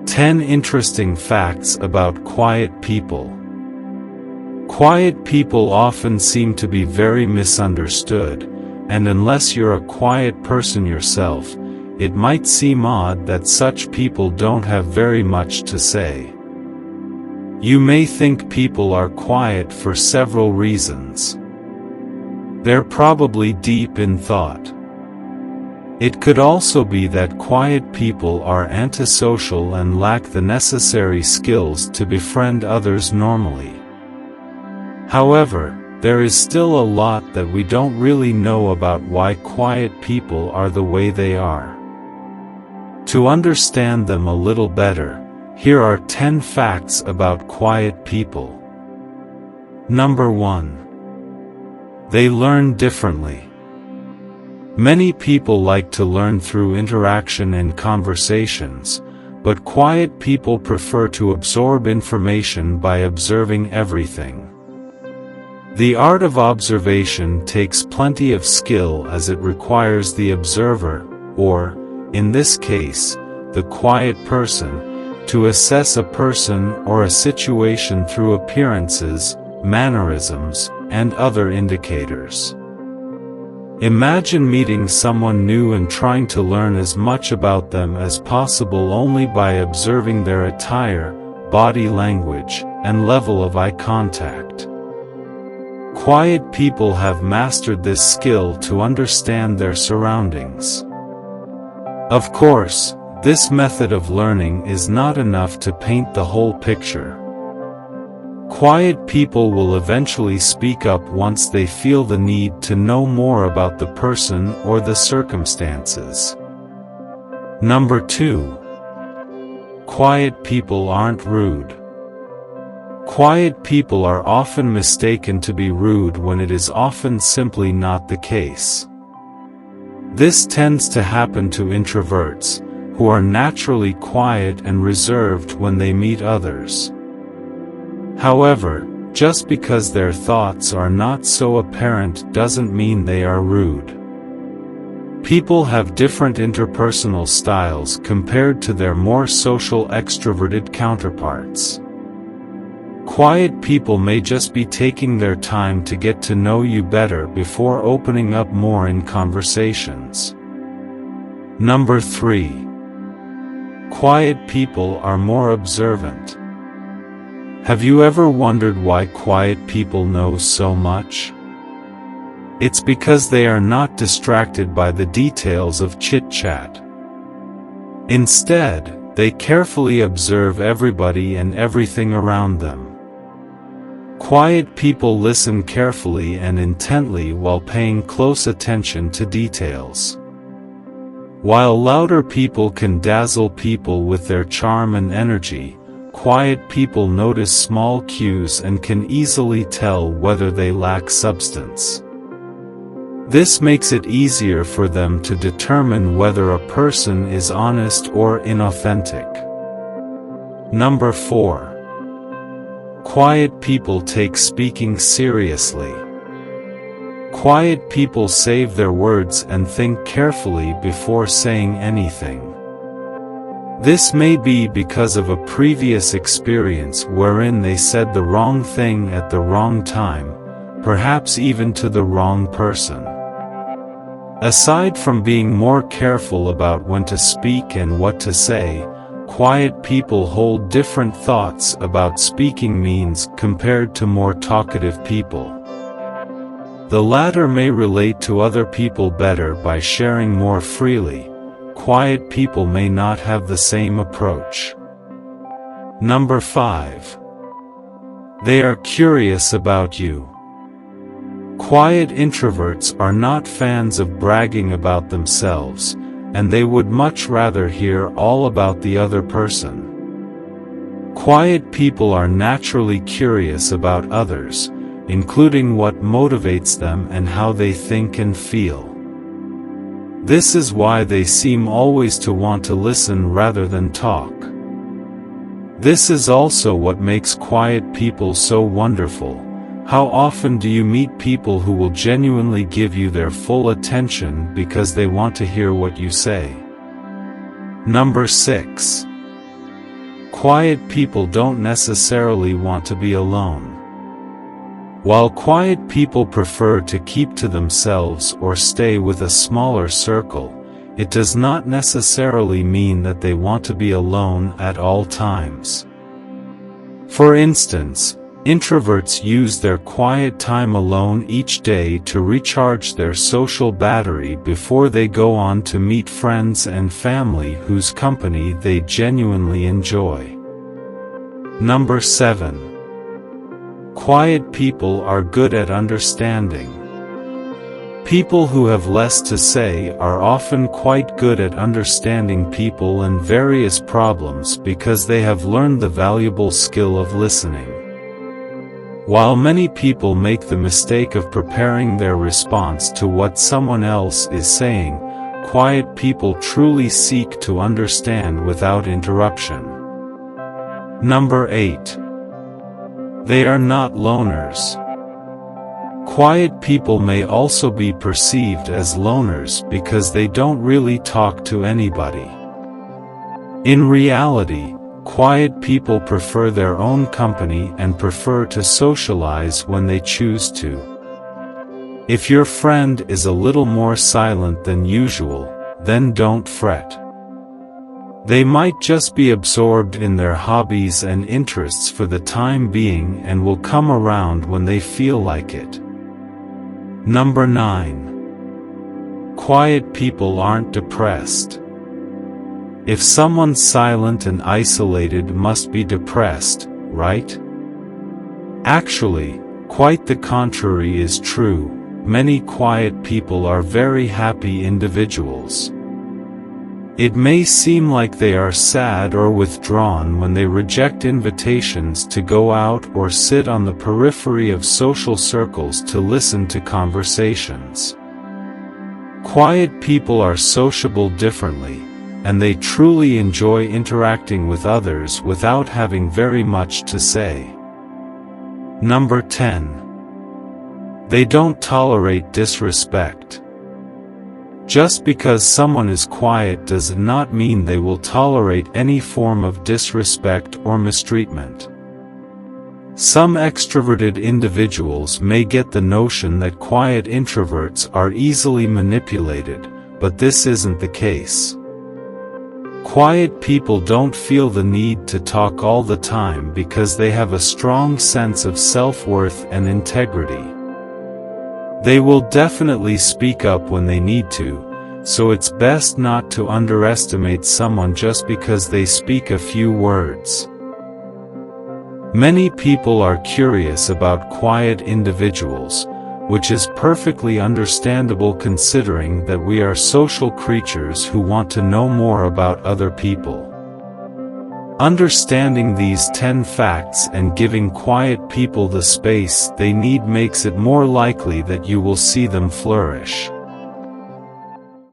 10 interesting facts about quiet people. Quiet people often seem to be very misunderstood, and unless you're a quiet person yourself, it might seem odd that such people don't have very much to say. You may think people are quiet for several reasons. They're probably deep in thought. It could also be that quiet people are antisocial and lack the necessary skills to befriend others normally. However, there is still a lot that we don't really know about why quiet people are the way they are. To understand them a little better, here are 10 facts about quiet people. Number 1. They learn differently. Many people like to learn through interaction and conversations, but quiet people prefer to absorb information by observing everything. The art of observation takes plenty of skill as it requires the observer, or, in this case, the quiet person, to assess a person or a situation through appearances, mannerisms, and other indicators. Imagine meeting someone new and trying to learn as much about them as possible only by observing their attire, body language, and level of eye contact. Quiet people have mastered this skill to understand their surroundings. Of course, this method of learning is not enough to paint the whole picture. Quiet people will eventually speak up once they feel the need to know more about the person or the circumstances. Number 2. Quiet people aren't rude. Quiet people are often mistaken to be rude when it is often simply not the case. This tends to happen to introverts, who are naturally quiet and reserved when they meet others. However, just because their thoughts are not so apparent doesn't mean they are rude. People have different interpersonal styles compared to their more social extroverted counterparts. Quiet people may just be taking their time to get to know you better before opening up more in conversations. Number 3. Quiet people are more observant. Have you ever wondered why quiet people know so much? It's because they are not distracted by the details of chit-chat. Instead, they carefully observe everybody and everything around them. Quiet people listen carefully and intently while paying close attention to details. While louder people can dazzle people with their charm and energy, quiet people notice small cues and can easily tell whether they lack substance. This makes it easier for them to determine whether a person is honest or inauthentic. Number 4. Quiet people take speaking seriously. Quiet people save their words and think carefully before saying anything. This may be because of a previous experience wherein they said the wrong thing at the wrong time, perhaps even to the wrong person. Aside from being more careful about when to speak and what to say, quiet people hold different thoughts about speaking means compared to more talkative people. The latter may relate to other people better by sharing more freely. Quiet people may not have the same approach. Number 5. They are curious about you. Quiet introverts are not fans of bragging about themselves, and they would much rather hear all about the other person. Quiet people are naturally curious about others, including what motivates them and how they think and feel. This is why they seem always to want to listen rather than talk. This is also what makes quiet people so wonderful. How often do you meet people who will genuinely give you their full attention because they want to hear what you say? Number 6. Quiet people don't necessarily want to be alone. While quiet people prefer to keep to themselves or stay with a smaller circle, it does not necessarily mean that they want to be alone at all times. For instance, introverts use their quiet time alone each day to recharge their social battery before they go on to meet friends and family whose company they genuinely enjoy. Number 7. Quiet people are good at understanding. People who have less to say are often quite good at understanding people and various problems because they have learned the valuable skill of listening. While many people make the mistake of preparing their response to what someone else is saying, quiet people truly seek to understand without interruption. Number 8. They are not loners. Quiet people may also be perceived as loners because they don't really talk to anybody. In reality, quiet people prefer their own company and prefer to socialize when they choose to. If your friend is a little more silent than usual, then don't fret. They might just be absorbed in their hobbies and interests for the time being and will come around when they feel like it. Number 9. Quiet people aren't depressed. If someone's silent and isolated must be depressed, right? Actually, quite the contrary is true. Many quiet people are very happy individuals. It may seem like they are sad or withdrawn when they reject invitations to go out or sit on the periphery of social circles to listen to conversations. Quiet people are sociable differently, and they truly enjoy interacting with others without having very much to say. Number 10. They don't tolerate disrespect. Just because someone is quiet does not mean they will tolerate any form of disrespect or mistreatment. Some extroverted individuals may get the notion that quiet introverts are easily manipulated, but this isn't the case. Quiet people don't feel the need to talk all the time because they have a strong sense of self-worth and integrity. They will definitely speak up when they need to, so it's best not to underestimate someone just because they speak a few words. Many people are curious about quiet individuals, which is perfectly understandable considering that we are social creatures who want to know more about other people. Understanding these 10 facts and giving quiet people the space they need makes it more likely that you will see them flourish.